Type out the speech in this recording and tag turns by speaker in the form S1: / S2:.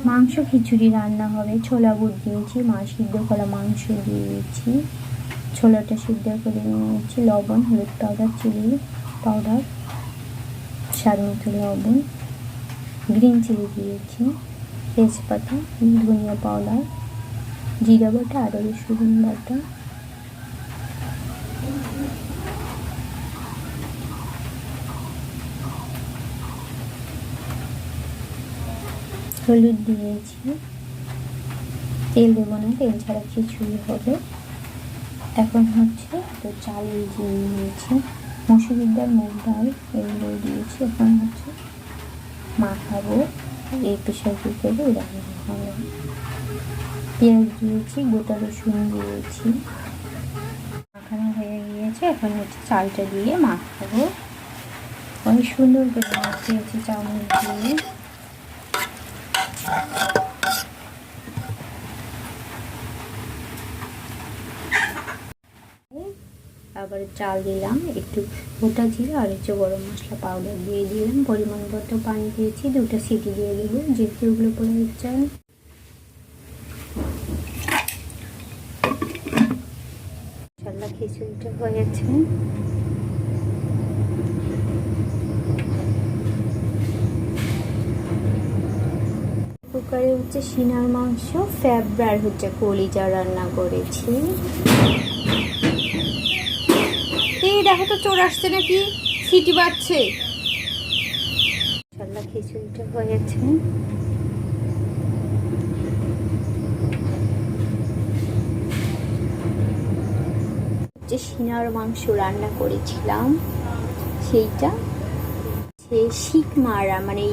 S1: মাংস খিচুড়ি রান্না হবে। ছোলা বুট দিয়েছি, মাছ সিদ্ধ করা মাংস দিয়েছি, ছোলাটা সিদ্ধ করে নিয়েছি, লবণ, হলুদ পাউডার, চিলি পাউডার, স্বাদ মতো লবণ, গ্রিন চিলি দিয়েছি, তেজপাতা, ধনিয়া পাউডার, জিরা বাটা, আদা রসুন বাটা, হলুদ দিয়েছি। তেল দেবো না, তেল ছাড়া খিচুড়ি হবে। এখন হচ্ছে তো চাল দিয়ে নিয়েছি, মসুরির ডাল, মুগ ডাল এগুলো দিয়েছি। এখন হচ্ছে মাখাবো, এই প্রেশার কুকারে রান্না হবে। পেঁয়াজ দিয়েছি, গোটা রসুন দিয়েছি, মাখানো হয়ে গিয়েছে। এখন হচ্ছে চালটা দিয়ে মাখাবো। অনেক সুন্দর করে মাখিয়েছি চাউমিন দিয়ে। আবার চাল দিলাম, একটু গোটা জিরা আর হচ্ছে গরম মশলা পাউডার দিয়ে দিলাম, পরিমাণ মতো পানি দিয়েছি, 2টা সিটি দিয়ে দেবো যেহেতু ওগুলো পড়ে চাল। ইনশাআল্লাহ খিচুড়িটা হয়েছে। কুকারে হচ্ছে সিনার মাংস, ফেব্রার হচ্ছে কলিজা রান্না করেছি। এই দেখো তো চোর আসছে নাকি, সিটি বাজছে। ইনশাআল্লাহ খিচুড়িটা হয়েছে। যে সিনার মাংস রান্না করেছিলাম সেইটা, সে শিক মারা মানে